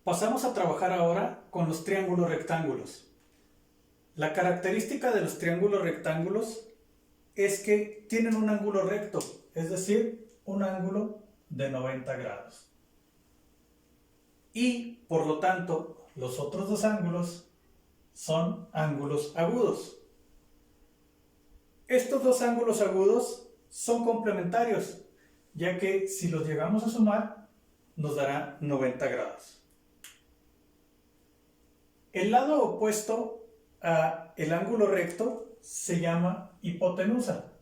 Pasamos a trabajar ahora con los triángulos rectángulos. La característica de los triángulos rectángulos es que tienen un ángulo recto, es decir, un ángulo de 90 grados. Y, por lo tanto, los otros dos ángulos son ángulos agudos. Estos dos ángulos agudos son complementarios, ya que si los llegamos a sumar, nos dará 90 grados. El lado opuesto al ángulo recto se llama hipotenusa,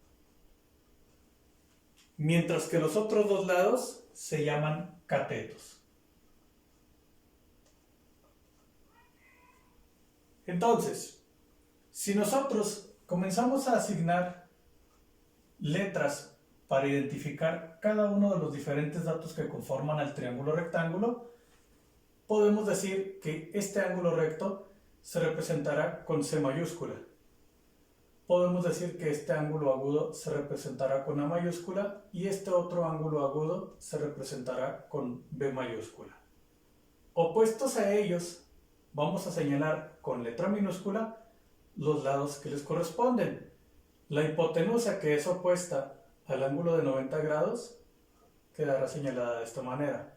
mientras que los otros dos lados se llaman catetos. Entonces, si nosotros comenzamos a asignar letras para identificar cada uno de los diferentes datos que conforman al triángulo rectángulo, podemos decir que este ángulo recto se representará con C mayúscula. Podemos decir que este ángulo agudo se representará con A mayúscula y este otro ángulo agudo se representará con B mayúscula. Opuestos a ellos, vamos a señalar con letra minúscula los lados que les corresponden. La hipotenusa, que es opuesta al ángulo de 90 grados, quedará señalada de esta manera.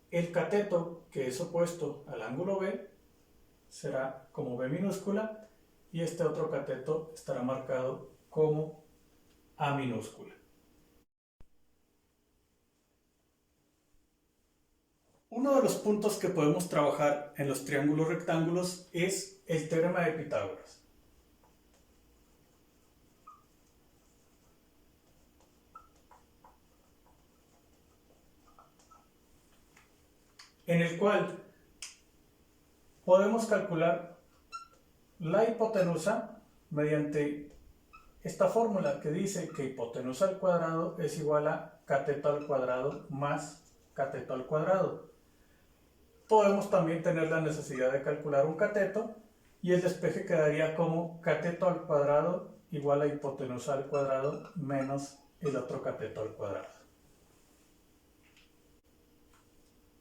El cateto, que es opuesto al ángulo B, será como B minúscula y este otro cateto estará marcado como A minúscula. Uno de los puntos que podemos trabajar en los triángulos rectángulos es el teorema de Pitágoras. En el cual podemos calcular la hipotenusa mediante esta fórmula que dice que hipotenusa al cuadrado es igual a cateto al cuadrado más cateto al cuadrado. Podemos también tener la necesidad de calcular un cateto y el despeje quedaría como cateto al cuadrado igual a hipotenusa al cuadrado menos el otro cateto al cuadrado.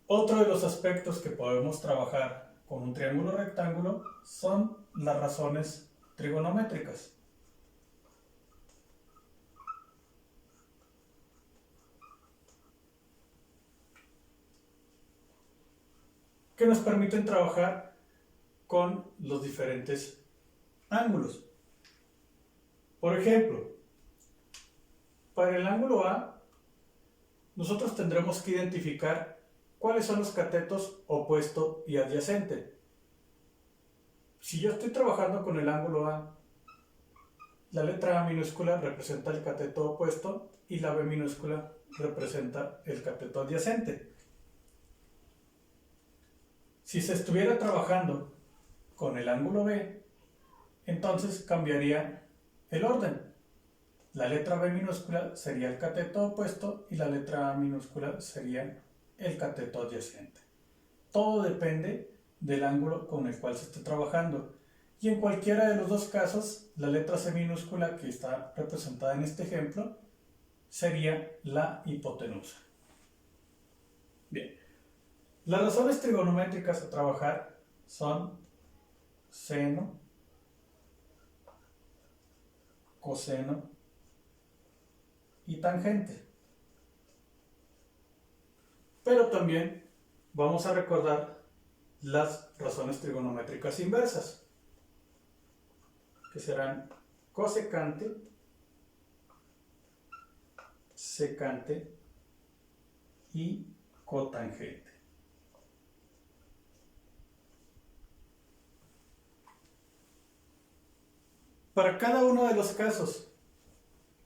Otro de los aspectos que podemos trabajar con un triángulo rectángulo son las razones trigonométricas. Que nos permiten trabajar con los diferentes ángulos. Por ejemplo, para el ángulo A, nosotros tendremos que identificar cuáles son los catetos opuesto y adyacente. Si yo estoy trabajando con el ángulo A, la letra A minúscula representa el cateto opuesto y la B minúscula representa el cateto adyacente. Si se estuviera trabajando con el ángulo B, entonces cambiaría el orden. La letra B minúscula sería el cateto opuesto y la letra A minúscula sería el cateto adyacente. Todo depende del ángulo con el cual se esté trabajando. Y en cualquiera de los dos casos, la letra C minúscula, que está representada en este ejemplo, sería la hipotenusa. Bien. Las razones trigonométricas a trabajar son seno, coseno y tangente. Pero también vamos a recordar las razones trigonométricas inversas, que serán cosecante, secante y cotangente. Para cada uno de los casos,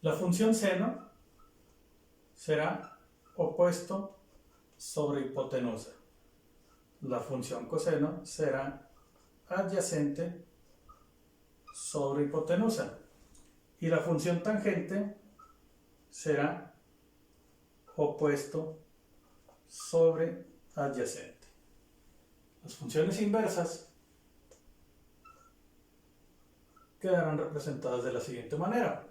la función seno será opuesto sobre hipotenusa. La función coseno será adyacente sobre hipotenusa. Y la función tangente será opuesto sobre adyacente. Las funciones inversas quedarán representadas de la siguiente manera.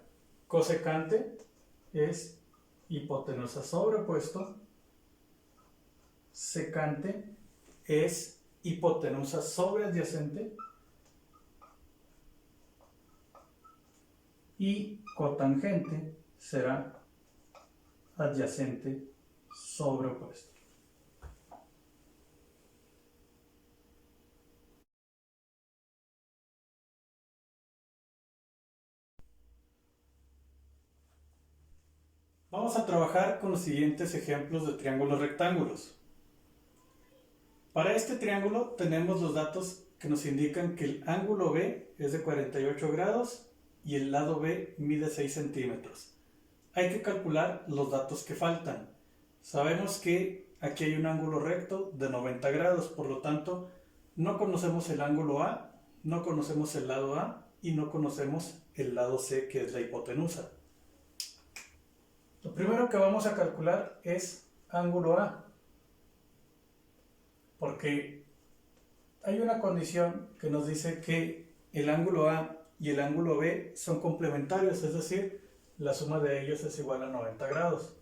Cosecante es hipotenusa sobre opuesto, secante es hipotenusa sobre adyacente y cotangente será adyacente sobre opuesto. Vamos a trabajar con los siguientes ejemplos de triángulos rectángulos. Para este triángulo tenemos los datos que nos indican que el ángulo B es de 48 grados y el lado B mide 6 centímetros. Hay que calcular los datos que faltan. Sabemos que aquí hay un ángulo recto de 90 grados, por lo tanto no conocemos el ángulo A, no conocemos el lado A y no conocemos el lado C, que es la hipotenusa. Lo primero que vamos a calcular es ángulo A, porque hay una condición que nos dice que el ángulo A y el ángulo B son complementarios, es decir, la suma de ellos es igual a 90 grados.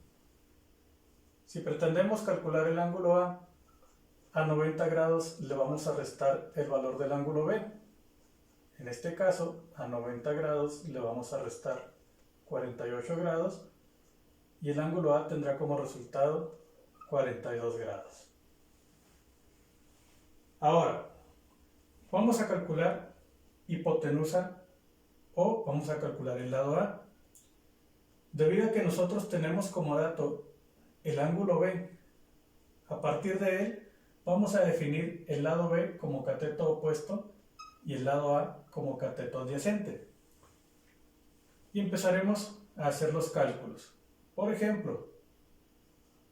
Si pretendemos calcular el ángulo A 90 grados le vamos a restar el valor del ángulo B. En este caso, a 90 grados le vamos a restar 48 grados y el ángulo A tendrá como resultado 42 grados. Ahora, vamos a calcular hipotenusa o vamos a calcular el lado A. Debido a que nosotros tenemos como dato el ángulo B, a partir de él vamos a definir el lado B como cateto opuesto y el lado A como cateto adyacente. Y empezaremos a hacer los cálculos. Por ejemplo,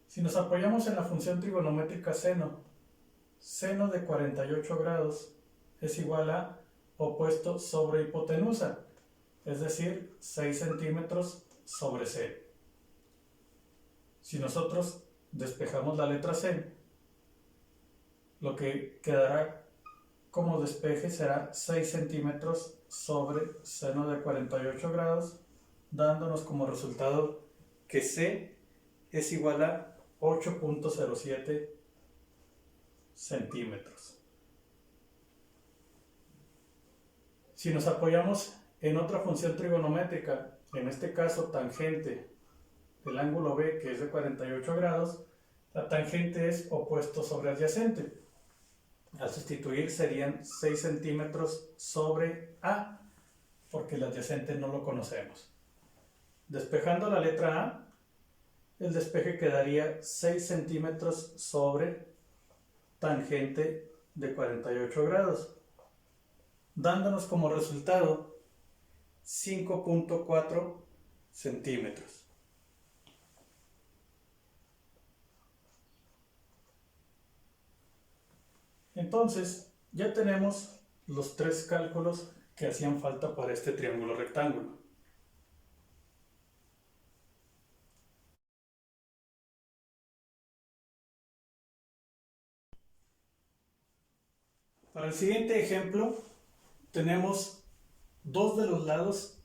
si nos apoyamos en la función trigonométrica seno, seno de 48 grados es igual a opuesto sobre hipotenusa, es decir, 6 centímetros sobre C. Si nosotros despejamos la letra C, lo que quedará como despeje será 6 centímetros sobre seno de 48 grados, dándonos como resultado que C es igual a 8.07 centímetros. Si nos apoyamos en otra función trigonométrica, en este caso tangente del ángulo B, que es de 48 grados, la tangente es opuesto sobre adyacente. Al sustituir serían 6 centímetros sobre A, porque el adyacente no lo conocemos. Despejando la letra A, el despeje quedaría 6 centímetros sobre tangente de 48 grados, dándonos como resultado 5.4 centímetros. Entonces, ya tenemos los tres cálculos que hacían falta para este triángulo rectángulo. Para el siguiente ejemplo, tenemos dos de los lados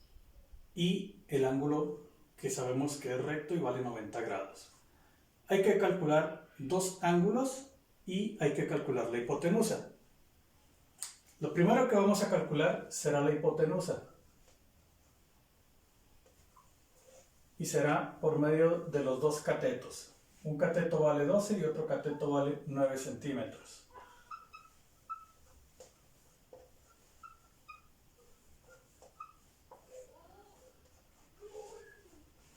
y el ángulo que sabemos que es recto y vale 90 grados. Hay que calcular dos ángulos y hay que calcular la hipotenusa. Lo primero que vamos a calcular será la hipotenusa y será por medio de los dos catetos. Un cateto vale 12 y otro cateto vale 9 centímetros.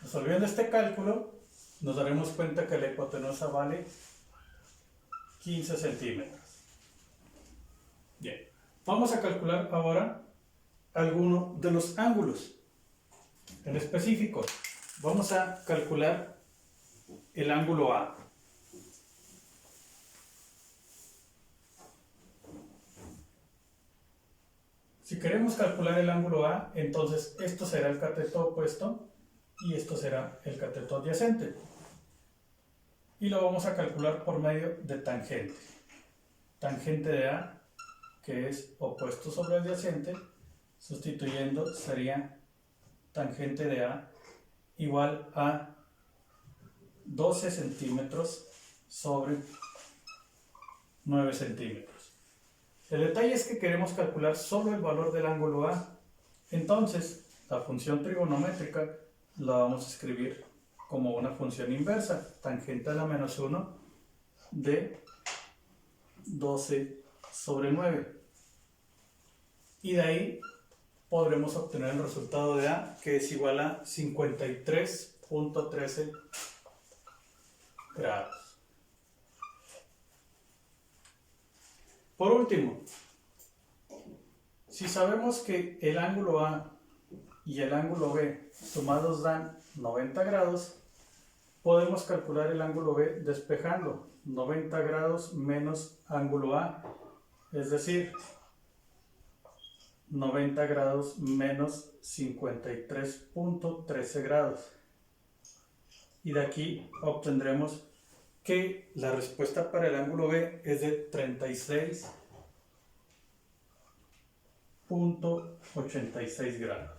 Resolviendo este cálculo, nos daremos cuenta que la hipotenusa vale 15 centímetros. Bien, vamos a calcular ahora alguno de los ángulos. En específico, vamos a calcular el ángulo A. Si queremos calcular el ángulo A, entonces esto será el cateto opuesto y esto será el cateto adyacente. Y lo vamos a calcular por medio de tangente. Tangente de A, que es opuesto sobre adyacente, sustituyendo sería tangente de A igual a 12 centímetros sobre 9 centímetros. El detalle es que queremos calcular solo el valor del ángulo A. Entonces, la función trigonométrica la vamos a escribir como una función inversa, tangente a la menos 1 de 12 sobre 9. Y de ahí podremos obtener el resultado de A, que es igual a 53.13 grados. Por último, si sabemos que el ángulo A y el ángulo B sumados dan 90 grados, podemos calcular el ángulo B despejando 90 grados menos ángulo A, es decir, 90 grados menos 53.13 grados. Y de aquí obtendremos que la respuesta para el ángulo B es de 36.86 grados.